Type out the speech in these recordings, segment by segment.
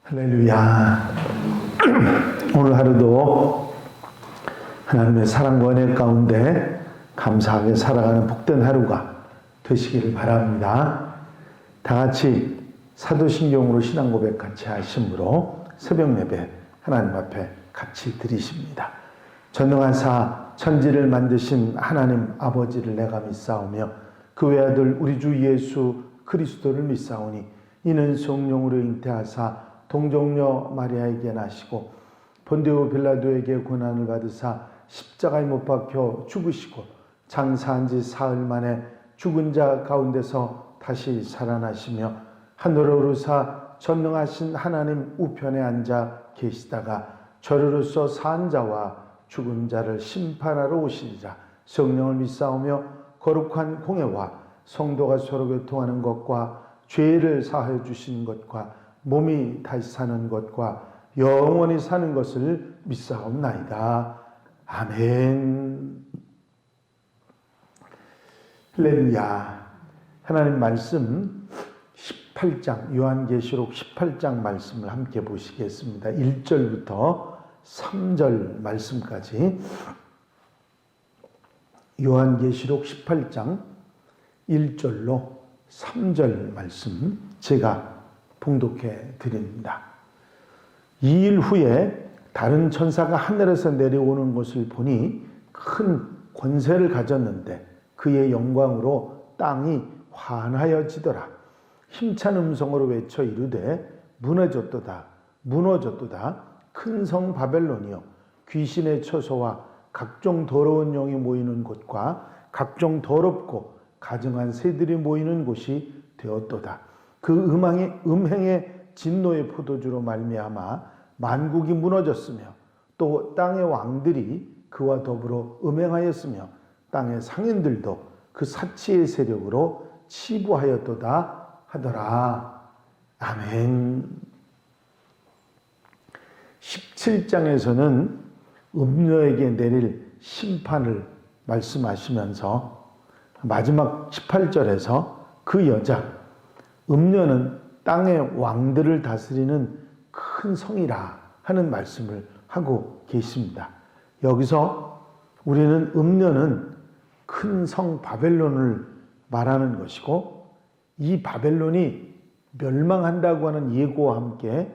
할렐루야. 오늘 하루도 하나님의 사랑과 은혜 가운데 감사하게 살아가는 복된 하루가 되시기를 바랍니다. 다 같이 사도신경으로 신앙 고백 같이 하심으로 새벽 예배 하나님 앞에 같이 드리십니다. 전능하사 천지를 만드신 하나님 아버지를 내가 믿사오며 그 외아들 우리 주 예수 그리스도를 믿사오니 이는 성령으로 잉태하사 동정녀 마리아에게 나시고 본디오 빌라도에게 고난을 받으사 십자가에 못 박혀 죽으시고 장사한 지 사흘 만에 죽은 자 가운데서 다시 살아나시며 하늘로 오르사 전능하신 하나님 우편에 앉아 계시다가 저리로서 산 자와 죽은 자를 심판하러 오시리라. 성령을 믿사오며 거룩한 공예와 성도가 서로 교통하는 것과 죄를 사하여 주시는 것과 몸이 다시 사는 것과 영원히 사는 것을 믿사옵나이다. 아멘. 할렐루야. 하나님 말씀 18장 요한계시록 18장 말씀을 함께 보시겠습니다. 1절부터 3절 말씀까지 요한계시록 18장 1절로 3절 말씀 제가 봉독해 드립니다. 2일 후에 다른 천사가 하늘에서 내려오는 것을 보니 큰 권세를 가졌는데 그의 영광으로 땅이 환하여지더라. 힘찬 음성으로 외쳐 이르되 무너졌도다 무너졌도다 큰 성 바벨론이여 귀신의 처소와 각종 더러운 영이 모이는 곳과 각종 더럽고 가증한 새들이 모이는 곳이 되었도다. 그 음행의 진노의 포도주로 말미암아 만국이 무너졌으며 또 땅의 왕들이 그와 더불어 음행하였으며 땅의 상인들도 그 사치의 세력으로 치부하였도다 하더라. 아멘. 17장에서는 음녀에게 내릴 심판을 말씀하시면서 마지막 18절에서 그 여자 음녀는 땅의 왕들을 다스리는 큰 성이라 하는 말씀을 하고 계십니다. 여기서 우리는 음녀는 큰 성 바벨론을 말하는 것이고 이 바벨론이 멸망한다고 하는 예고와 함께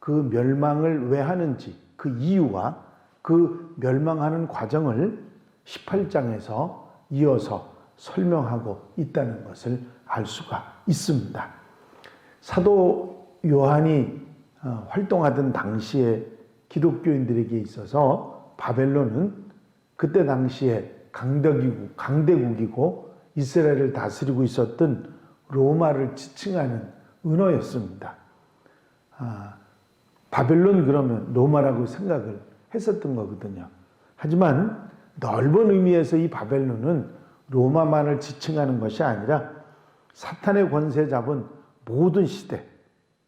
그 멸망을 왜 하는지 그 이유와 그 멸망하는 과정을 18장에서 이어서 설명하고 있다는 것을 알 수가 있습니다. 사도 요한이 활동하던 당시에 기독교인들에게 있어서 바벨론은 그때 당시에 강대국이고 이스라엘을 다스리고 있었던 로마를 지칭하는 은어였습니다. 바벨론 그러면 로마라고 생각을 했었던 거거든요. 하지만 넓은 의미에서 이 바벨론은 로마만을 지칭하는 것이 아니라 사탄의 권세 잡은 모든 시대,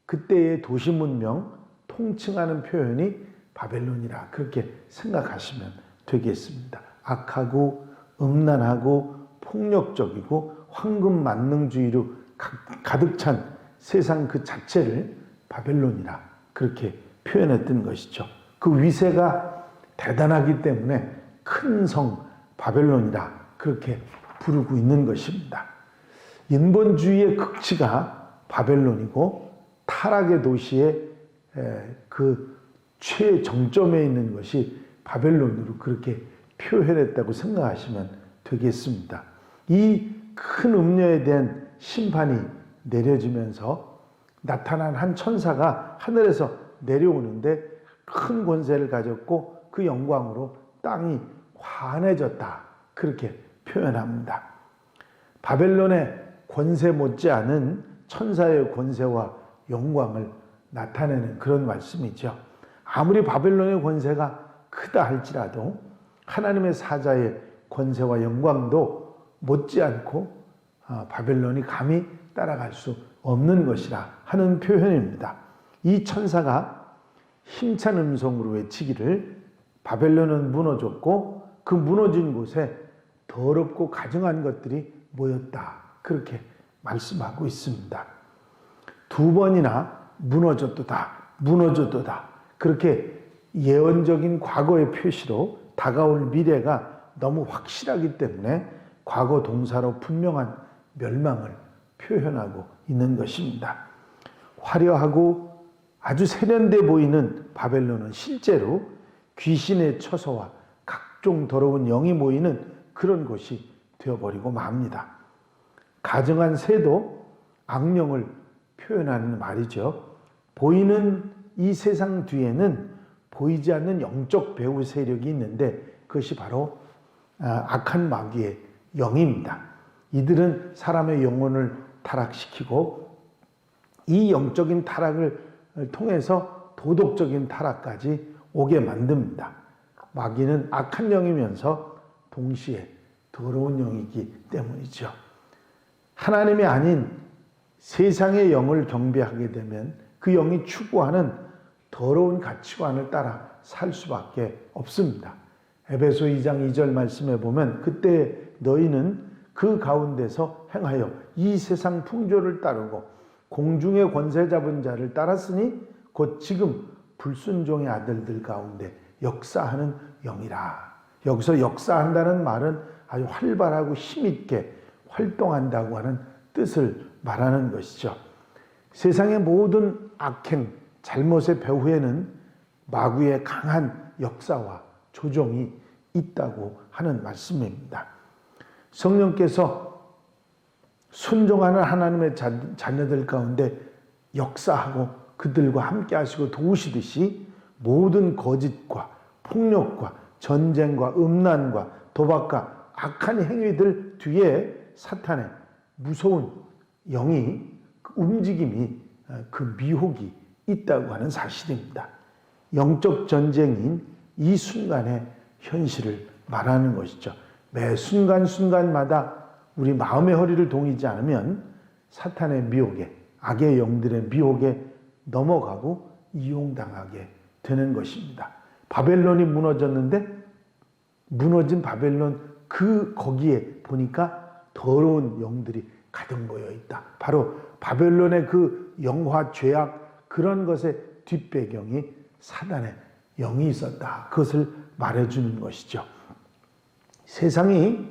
그때의 도시 문명 통칭하는 표현이 바벨론이라 그렇게 생각하시면 되겠습니다. 악하고 음란하고 폭력적이고 황금 만능주의로 가득 찬 세상 그 자체를 바벨론이라 그렇게 표현했던 것이죠. 그 위세가 대단하기 때문에 큰 성 바벨론이라 그렇게 부르고 있는 것입니다. 인본주의의 극치가 바벨론이고 타락의 도시의 그 최정점에 있는 것이 바벨론으로 그렇게 표현했다고 생각하시면 되겠습니다. 이 큰 음녀에 대한 심판이 내려지면서 나타난 한 천사가 하늘에서 내려오는데 큰 권세를 가졌고 그 영광으로 땅이 환해졌다 그렇게 표현합니다. 바벨론의 권세 못지않은 천사의 권세와 영광을 나타내는 그런 말씀이죠. 아무리 바벨론의 권세가 크다 할지라도 하나님의 사자의 권세와 영광도 못지않고 바벨론이 감히 따라갈 수 없는 것이라 하는 표현입니다. 이 천사가 힘찬 음성으로 외치기를 바벨론은 무너졌고 그 무너진 곳에 더럽고 가증한 것들이 모였다 그렇게 말씀하고 있습니다. 두 번이나 무너졌도다 무너져도다. 그렇게 예언적인 과거의 표시로 다가올 미래가 너무 확실하기 때문에 과거 동사로 분명한 멸망을 표현하고 있는 것입니다. 화려하고 아주 세련돼 보이는 바벨론은 실제로 귀신의 처소와 각종 더러운 영이 모이는 그런 곳이 되어버리고 맙니다. 가정한 새도 악령을 표현하는 말이죠. 보이는 이 세상 뒤에는 보이지 않는 영적 배후 세력이 있는데 그것이 바로 악한 마귀의 영입니다. 이들은 사람의 영혼을 타락시키고 이 영적인 타락을 통해서 도덕적인 타락까지 오게 만듭니다. 마귀는 악한 영이면서 동시에 더러운 영이기 때문이죠. 하나님이 아닌 세상의 영을 경배하게 되면 그 영이 추구하는 더러운 가치관을 따라 살 수밖에 없습니다. 에베소 2장 2절 말씀에 보면 그때 너희는 그 가운데서 행하여 이 세상 풍조를 따르고 공중의 권세 잡은 자를 따랐으니 곧 지금 불순종의 아들들 가운데 역사하는 영이라. 여기서 역사한다는 말은 아주 활발하고 힘있게 활동한다고 하는 뜻을 말하는 것이죠. 세상의 모든 악행, 잘못의 배후에는 마귀의 강한 역사와 조종이 있다고 하는 말씀입니다. 성령께서 순종하는 하나님의 자녀들 가운데 역사하고 그들과 함께 하시고 도우시듯이 모든 거짓과 폭력과 전쟁과 음란과 도박과 악한 행위들 뒤에 사탄의 무서운 영이 움직임이 그 미혹이 있다고 하는 사실입니다. 영적 전쟁인 이 순간의 현실을 말하는 것이죠. 매 순간순간마다 우리 마음의 허리를 동이지 않으면 사탄의 미혹에, 악의 영들의 미혹에 넘어가고 이용당하게 되는 것입니다. 바벨론이 무너졌는데 무너진 바벨론 거기에 보니까 더러운 영들이 가득 모여 있다. 바로 바벨론의 그 영화 죄악 그런 것의 뒷배경이 사단의 영이 있었다. 그것을 말해주는 것이죠. 세상이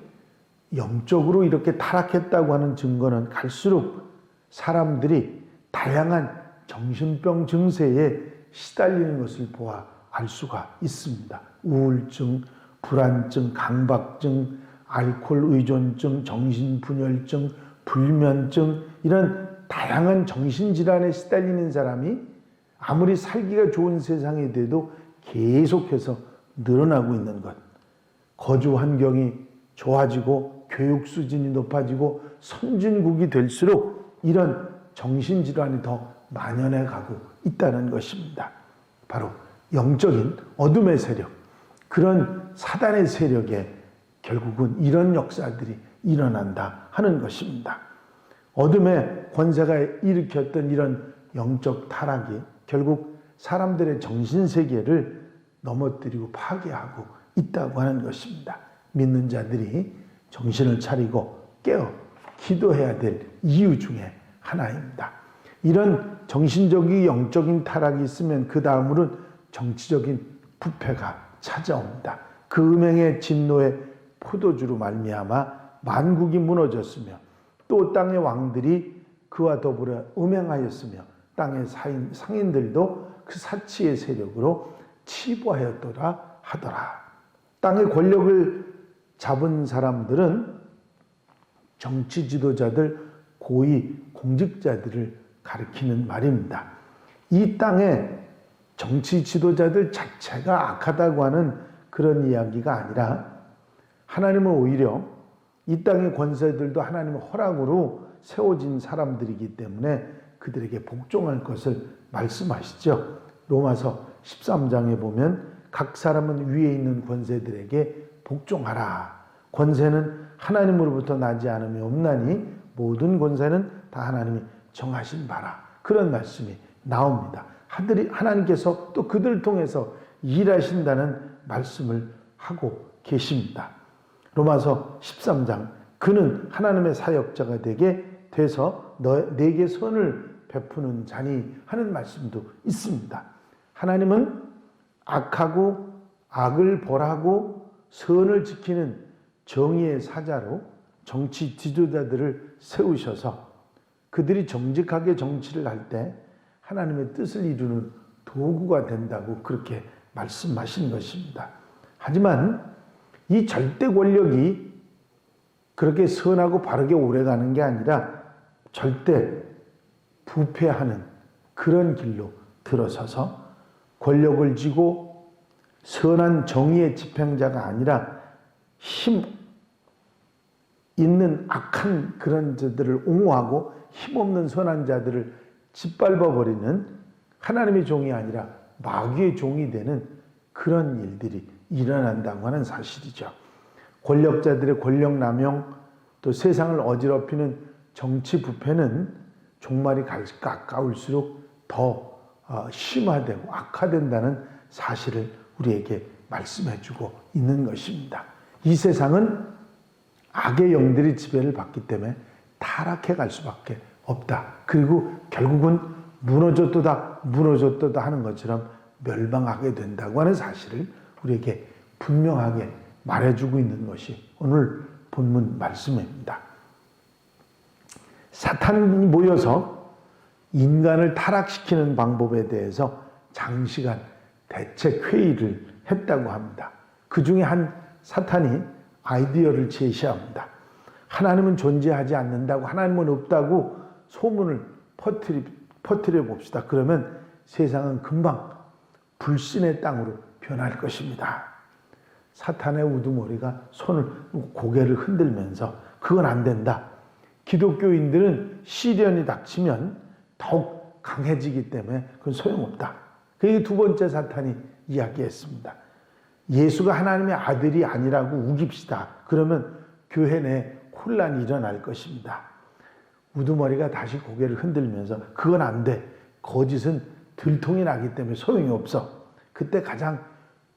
영적으로 이렇게 타락했다고 하는 증거는 갈수록 사람들이 다양한 정신병 증세에 시달리는 것을 보아 알 수가 있습니다. 우울증, 불안증, 강박증, 알코올 의존증, 정신분열증, 불면증 이런 다양한 정신질환에 시달리는 사람이 아무리 살기가 좋은 세상이 돼도 계속해서 늘어나고 있는 것. 거주 환경이 좋아지고 교육 수준이 높아지고 선진국이 될수록 이런 정신질환이 더 만연해 가고 있다는 것입니다. 바로 영적인 어둠의 세력, 그런 사단의 세력에 결국은 이런 역사들이 일어난다 하는 것입니다. 어둠의 권세가 일으켰던 이런 영적 타락이 결국 사람들의 정신세계를 넘어뜨리고 파괴하고 있다고 하는 것입니다. 믿는 자들이 정신을 차리고 깨어 기도해야 될 이유 중에 하나입니다. 이런 정신적인 영적인 타락이 있으면 그 다음으로는 정치적인 부패가 찾아옵니다. 그 음행의 진노의 포도주로 말미암아 만국이 무너졌으며 또 땅의 왕들이 그와 더불어 음행하였으며 땅의 상인들도 그 사치의 세력으로 치부하였더라 하더라. 땅의 권력을 잡은 사람들은 정치 지도자들, 고위 공직자들을 가리키는 말입니다. 이 땅의 정치 지도자들 자체가 악하다고 하는 그런 이야기가 아니라 하나님은 오히려 이 땅의 권세들도 하나님의 허락으로 세워진 사람들이기 때문에 그들에게 복종할 것을 말씀하시죠. 로마서 13장에 보면 각 사람은 위에 있는 권세들에게 복종하라. 권세는 하나님으로부터 나지 않으며 없나니 모든 권세는 다 하나님이 정하신 바라. 그런 말씀이 나옵니다. 하나님께서 또 그들을 통해서 일하신다는 말씀을 하고 계십니다. 로마서 13장 그는 하나님의 사역자가 되게 돼서 내게 선을 베푸는 자니 하는 말씀도 있습니다. 하나님은 악하고 악을 벌하고 선을 지키는 정의의 사자로 정치 지도자들을 세우셔서 그들이 정직하게 정치를 할 때 하나님의 뜻을 이루는 도구가 된다고 그렇게 말씀하신 것입니다. 하지만 이 절대 권력이 그렇게 선하고 바르게 오래가는 게 아니라 절대 부패하는 그런 길로 들어서서 권력을 쥐고 선한 정의의 집행자가 아니라 힘 있는 악한 그런 자들을 옹호하고 힘없는 선한 자들을 짓밟아버리는 하나님의 종이 아니라 마귀의 종이 되는 그런 일들이 일어난다고 하는 사실이죠. 권력자들의 권력 남용, 또 세상을 어지럽히는 정치 부패는 종말이 가까울수록 더 심화되고 악화된다는 사실을 우리에게 말씀해주고 있는 것입니다. 이 세상은 악의 영들이 지배를 받기 때문에 타락해 갈 수밖에 없다. 그리고 결국은 무너졌도다 하는 것처럼 멸망하게 된다고 하는 사실을 우리에게 분명하게 말해주고 있는 것이 오늘 본문 말씀입니다. 사탄이 모여서 인간을 타락시키는 방법에 대해서 장시간 대책회의를 했다고 합니다. 그 중에 한 사탄이 아이디어를 제시합니다. 하나님은 존재하지 않는다고, 하나님은 없다고 소문을 퍼뜨려 봅시다. 그러면 세상은 금방 불신의 땅으로 변할 것입니다. 사탄의 우두머리가 고개를 흔들면서 그건 안 된다. 기독교인들은 시련이 닥치면 더욱 강해지기 때문에 그건 소용없다. 그게 두 번째 사탄이 이야기했습니다. 예수가 하나님의 아들이 아니라고 우깁시다. 그러면 교회 내 혼란이 일어날 것입니다. 우두머리가 다시 고개를 흔들면서 그건 안 돼. 거짓은 들통이 나기 때문에 소용이 없어. 그때 가장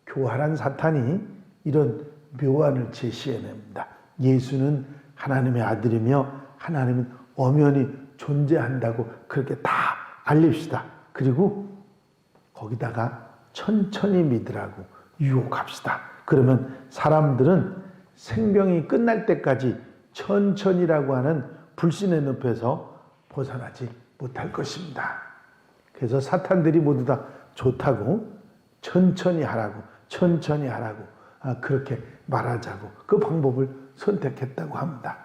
교활한 사탄이 이런 묘안을 제시해냅니다. 예수는 하나님의 아들이며 하나님은 엄연히 존재한다고 그렇게 다 알립시다. 그리고 거기다가 천천히 믿으라고 유혹합시다. 그러면 사람들은 생명이 끝날 때까지 천천히라고 하는 불신의 늪에서 벗어나지 못할 것입니다. 그래서 사탄들이 모두 다 좋다고 천천히 하라고 그렇게 말하자고 그 방법을 선택했다고 합니다.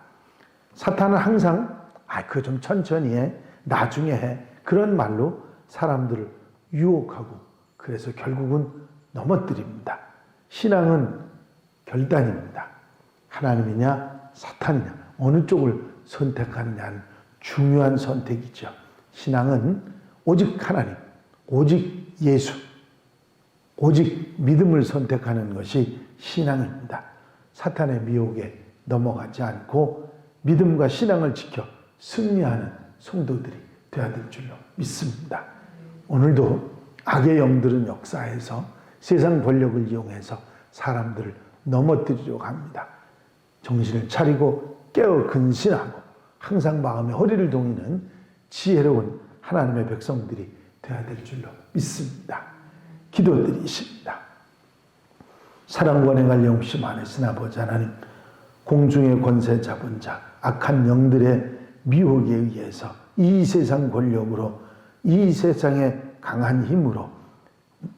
사탄은 항상 그거 좀 천천히 해, 나중에 해, 그런 말로 사람들을 유혹하고 그래서 결국은 넘어뜨립니다. 신앙은 결단입니다. 하나님이냐 사탄이냐 어느 쪽을 선택하느냐는 중요한 선택이죠. 신앙은 오직 하나님, 오직 예수, 오직 믿음을 선택하는 것이 신앙입니다. 사탄의 미혹에 넘어가지 않고 믿음과 신앙을 지켜 승리하는 성도들이 되어야 될 줄로 믿습니다. 오늘도 악의 영들은 역사해서 세상 권력을 이용해서 사람들을 넘어뜨리려고 합니다. 정신을 차리고 깨어 근신하고 항상 마음의 허리를 동이는 지혜로운 하나님의 백성들이 되어야 될 줄로 믿습니다. 기도드리십니다. 사랑과 은혜가 영시 많으신 아버지 하나님, 공중의 권세 잡은 자, 악한 영들의 미혹에 의해서 이 세상 권력으로, 이 세상의 강한 힘으로,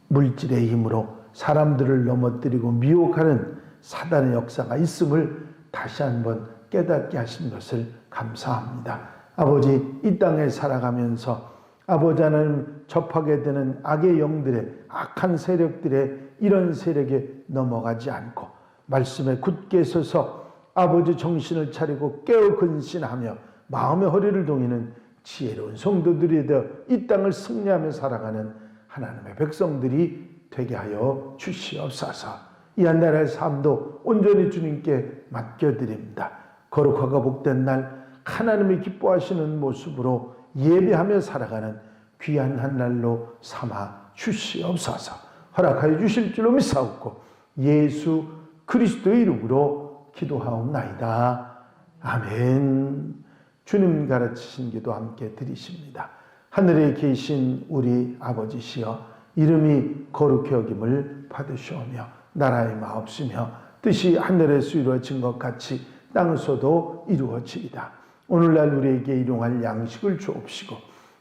물질의 힘으로 사람들을 넘어뜨리고 미혹하는 사단의 역사가 있음을 다시 한번 깨닫게 하신 것을 감사합니다. 아버지, 이 땅에 살아가면서 아버지 하나님 접하게 되는 악의 영들의 악한 세력들의 이런 세력에 넘어가지 않고 말씀에 굳게 서서 아버지 정신을 차리고 깨어 근신하며 마음의 허리를 동이는 지혜로운 성도들이 되어 이 땅을 승리하며 살아가는 하나님의 백성들이 되게 하여 주시옵소서. 이 한 날의 삶도 온전히 주님께 맡겨드립니다. 거룩하고 복된 날 하나님이 기뻐하시는 모습으로 예배하며 살아가는 귀한 한 날로 삼아 주시옵소서. 허락하여 주실 줄로 믿사옵고 예수 그리스도의 이름으로 기도하옵나이다. 아멘. 주님 가르치신 기도 함께 드리십니다. 하늘에 계신 우리 아버지시여 이름이 거룩히 여김을 받으시오며 나라의 마옵시며 뜻이 하늘에서 이루어진 것 같이 땅에서도 이루어지이다. 오늘날 우리에게 일용할 양식을 주옵시고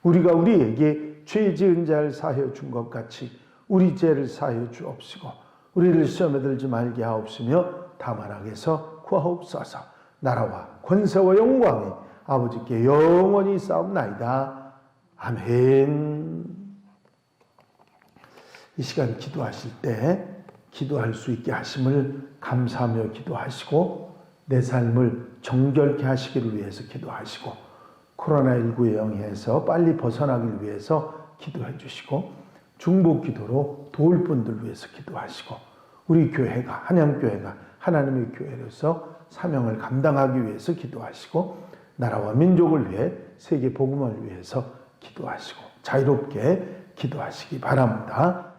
우리가 우리에게 죄 지은 자를 사하여 준 것 같이 우리 죄를 사하여 주옵시고 우리를 시험에 들지 말게 하옵시며 다만 악에서 구하옵소서. 나라와 권세와 영광이 아버지께 영원히 싸움나이다. 아멘. 이 시간 기도하실 때 기도할 수 있게 하심을 감사하며 기도하시고 내 삶을 정결케 하시기를 위해서 기도하시고 코로나19의 영향에서 빨리 벗어나길 위해서 기도해 주시고 중보 기도로 도울 분들 위해서 기도하시고 우리 교회가 한양교회가 하나님의 교회로서 사명을 감당하기 위해서 기도하시고 나라와 민족을 위해 세계 복음을 위해서 기도하시고 자유롭게 기도하시기 바랍니다.